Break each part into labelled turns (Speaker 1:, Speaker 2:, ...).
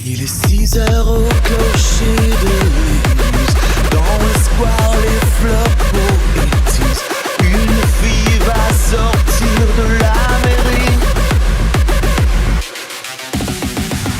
Speaker 1: Il est 6 heures au clocher de l'église. Dans le square, les fleurs poétisent. Une fille va sortir de la mairie.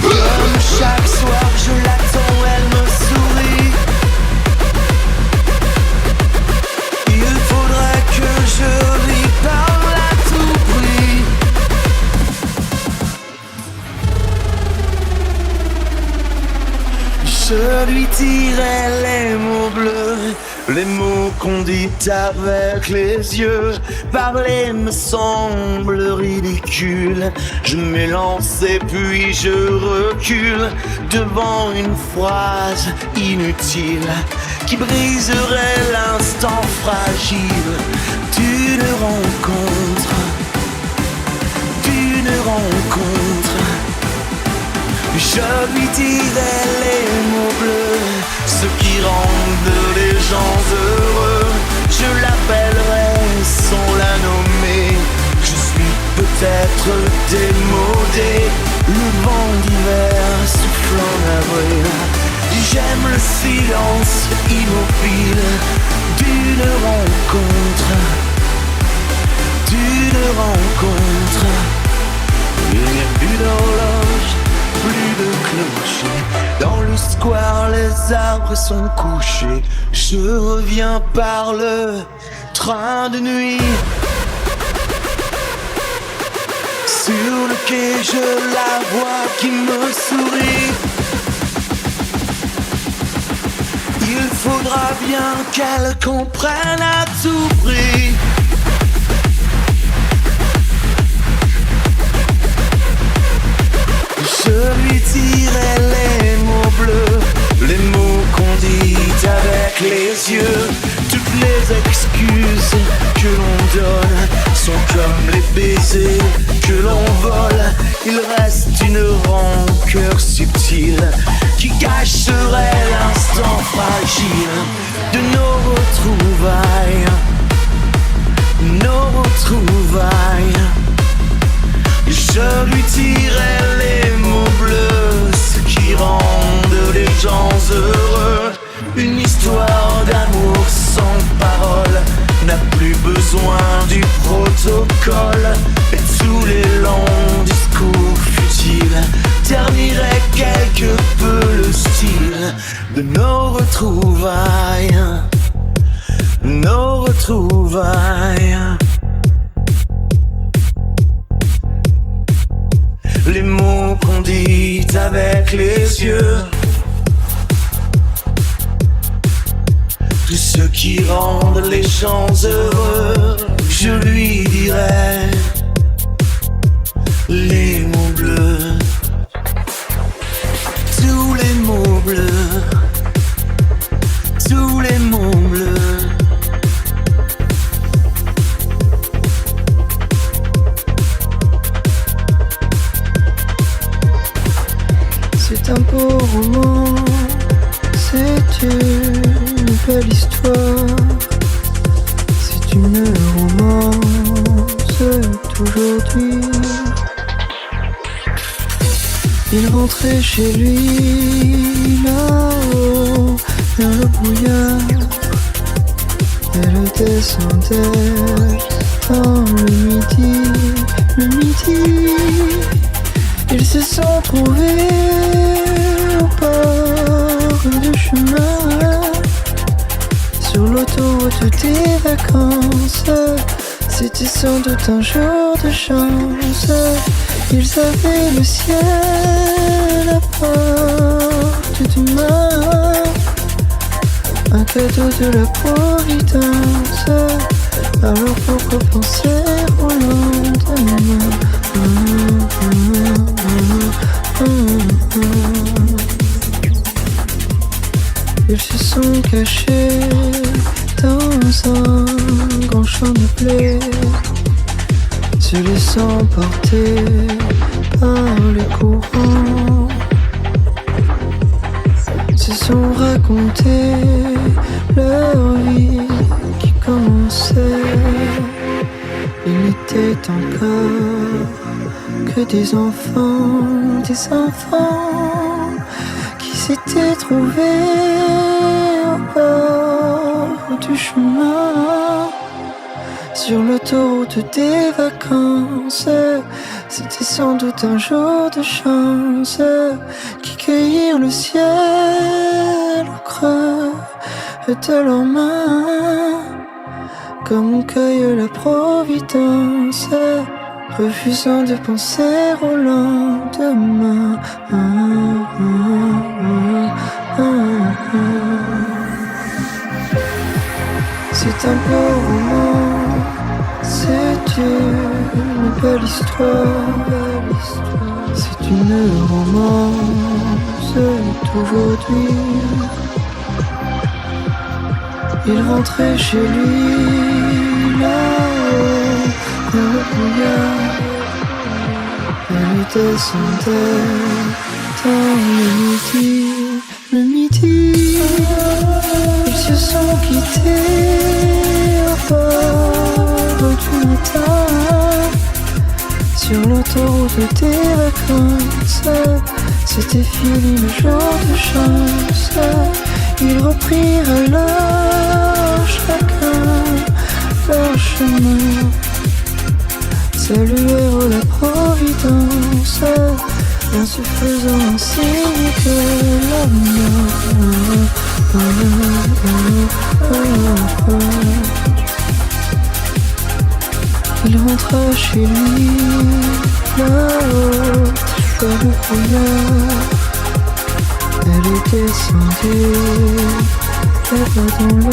Speaker 1: Comme chaque soir, je l'attends, elle me sourit. Il faudrait que je lui parle à tout prix. Je lui dirai les mots bleus, les mots qu'on dit avec les yeux. Parler me semble ridicule. Je m'élance et puis je recule devant une phrase inutile qui briserait l'instant fragile d'une rencontre, d'une rencontre. Je lui dirai les mots bleus, ceux qui rendent les gens heureux. Je l'appellerai sans la nommer. Je suis peut-être démodé, le vent d'hiver souffle en avril. J'aime le silence immobile d'une rencontre, d'une rencontre. Il n'y a plus d'horloge, plus de clocher. Dans le square, les arbres sont couchés. Je reviens par le train de nuit. Sur le quai, je la vois qui me sourit. Il faudra bien qu'elle comprenne à tout prix. Je lui dirai les mots bleus, les mots qu'on dit avec les yeux. Toutes les excuses que l'on donne sont comme les baisers que l'on vole. Il reste une rancœur subtile qui cacherait l'instant fragile de nos retrouvailles, nos retrouvailles. Je lui dirai les mots bleus, ceux qui rendent les gens heureux. Une histoire d'amour sans parole n'a plus besoin du protocole. Et tous les longs discours futiles terniraient quelque peu le style de nos retrouvailles, nos retrouvailles. Les mots qu'on dit avec les yeux, tous ceux qui rendent les gens heureux. Je lui dirai les mots bleus, tous les mots bleus, tous les mots bleus.
Speaker 2: C'est un beau roman, c'est une belle histoire. C'est une romance d'aujourd'hui. Il rentrait chez lui là-haut dans le brouillard. Elle descendait dans le midi, le midi. Ils se sont trouvés au bord du chemin, sur l'autoroute des vacances. C'était sans doute un jour de chance. Ils avaient le ciel à portée de main, un cadeau de la Providence. Alors pourquoi penser au lendemain? Ils se sont cachés dans un grand champ de blé, se laissant porter par le courant. Se sont racontés leur vie qui commençait. Il n'était encore que des enfants, s'était trouvé au bord du chemin, sur l'autoroute des vacances. C'était sans doute un jour de chance qui cueillirent le ciel au creux de leurs mains, comme on cueille la providence, refusant de penser au lendemain. C'est un beau roman, c'est une belle histoire, c'est une romance d'aujourd'hui. Il rentrait chez lui là-haut dans le brouillard, elle descendait dans le midi. Ils se sont quittés au bord du matin, sur l'autoroute des vacances. C'était fini le jour de chance. Ils reprirent alors chacun leur chemin, saluèrent la providence en se faisant un signe que la mort. Il rentra chez lui là-haut dans le brouillard. Elle est descendue là-bas dans le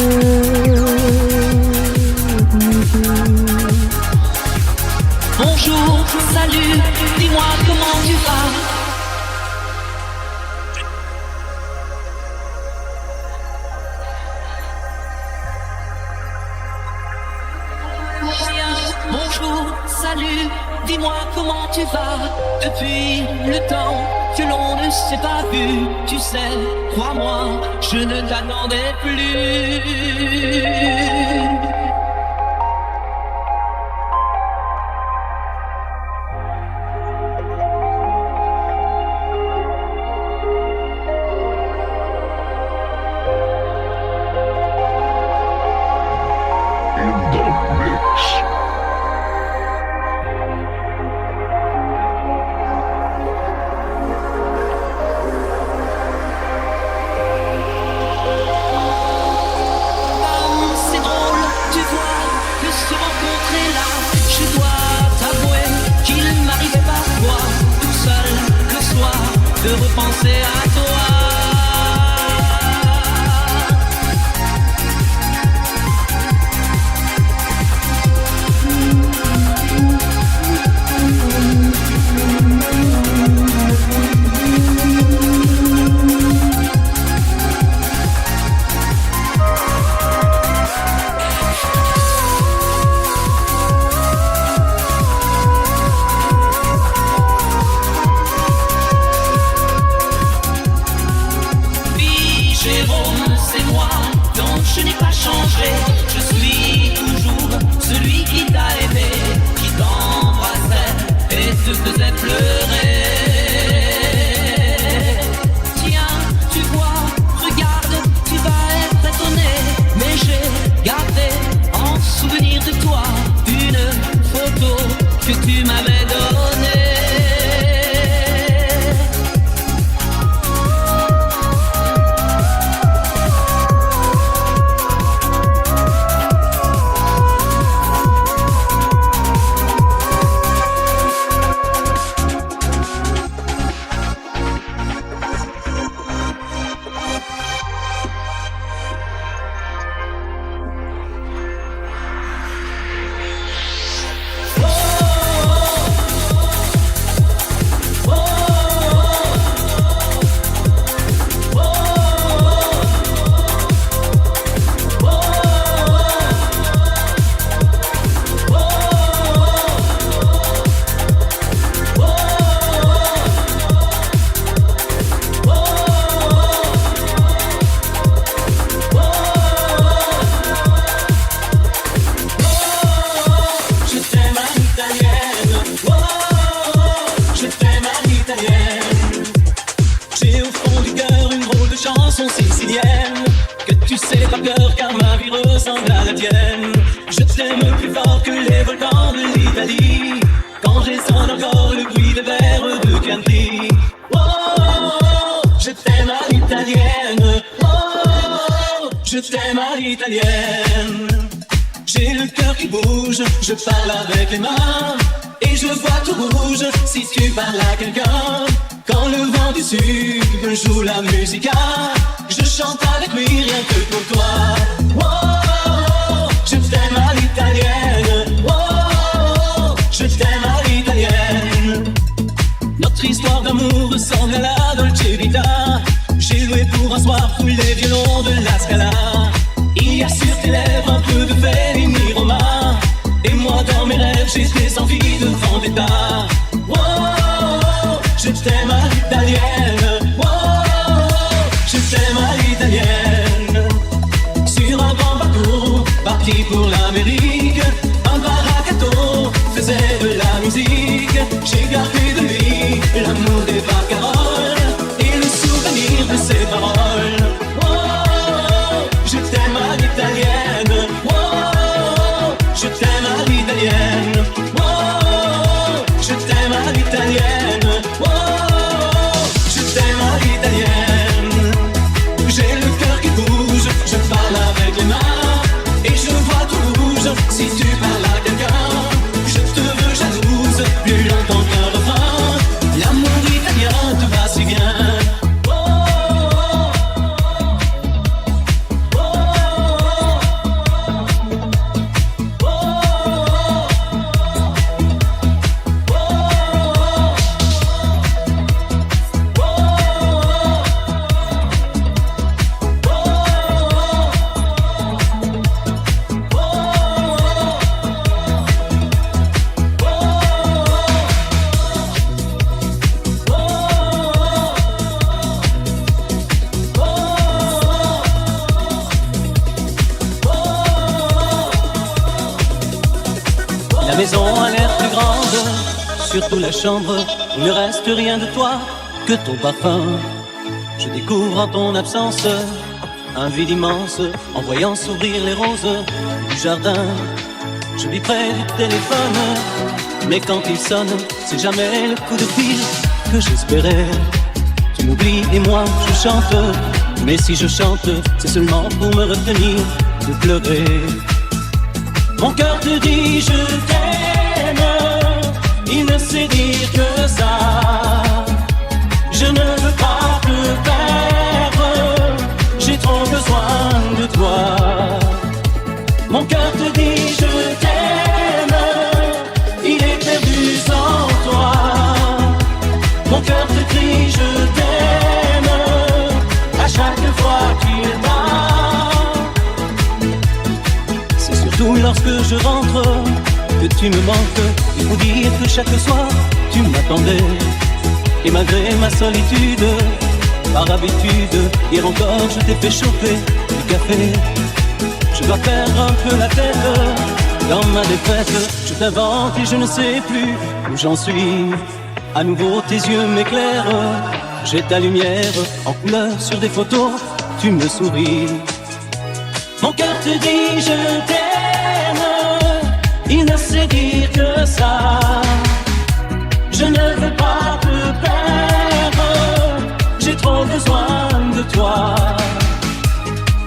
Speaker 2: midi.
Speaker 3: Bonjour, salut, dis-moi comment tu vas. Bonjour, salut, dis-moi comment tu vas. Depuis le temps que l'on ne s'est pas vu, tu sais, crois-moi, je ne t'attendais plus. De repenser à toi. ressemble à la tienne. Je t'aime plus fort que les volcans de l'Italie. Quand résonne encore le bruit des verres de Chianti. Oh, je t'aime à l'italienne. Oh, je t'aime à l'italienne. J'ai le cœur qui bouge, je parle avec les mains. Et je vois tout rouge si tu parles à quelqu'un. Quand le vent du sud joue la musica, je chante avec lui rien que pour toi. Oh, je t'aime à l'italienne. Oh, je t'aime à l'italienne. Notre histoire d'amour ressemble à la Dolce Vita. J'ai loué pour un soir tous les violons de la Scala. Il y a sur tes lèvres un peu de Fellini Roma. Et moi dans mes rêves j'ai des envies de vendetta. Oh, je t'aime à l'italienne. Oh, je t'aime à l'italienne. Sur un grand bateau, parti pour l'Amérique, un baracato faisait de la musique. J'ai gardé de lui l'amour des barcaroles et le souvenir de ses paroles. Oh, je t'aime à l'italienne. Oh, je t'aime à l'italienne. Oh, je t'aime à l'italienne. Oh, je t'aime à l'italienne. J'ai le cœur qui bouge, je parle avec les mains. Et je vois tout rouge si tu parles à quelqu'un. Je te veux jalouse, plus longtemps qu'un refrain. L'amour italien te va si bien. La maison a l'air plus grande, surtout la chambre. Il ne reste rien de toi que ton parfum. Je découvre en ton absence un vide immense. En voyant s'ouvrir les roses du jardin, je vis près du téléphone. Mais quand il sonne, c'est jamais le coup de fil que j'espérais. Tu m'oublies et moi je chante. Mais si je chante, c'est seulement pour me retenir de pleurer. Mon cœur te dit je t'aime, il ne sait dire que ça. Je ne veux pas te perdre, j'ai trop besoin de toi. Mon cœur te dit je t'aime, il est perdu sans toi. Mon cœur te crie je t'aime, à chaque fois qu'il bat. Lorsque je rentre, que tu me manques, il faut dire que chaque soir tu m'attendais. Et malgré ma solitude, par habitude, hier encore je t'ai fait chauffer du café. Je dois perdre un peu la tête dans ma défaite. Je t'invente et je ne sais plus où j'en suis. À nouveau tes yeux m'éclairent, j'ai ta lumière en couleur sur des photos, tu me souris. Mon cœur te dit je t'aime, il ne sait dire que ça. Je ne veux pas te perdre, j'ai trop besoin de toi.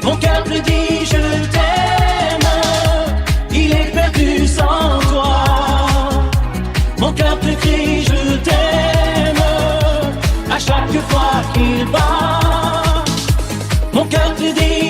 Speaker 3: Mon cœur te dit je t'aime, il est perdu sans toi. Mon cœur te crie je t'aime, à chaque fois qu'il bat. Mon cœur te dit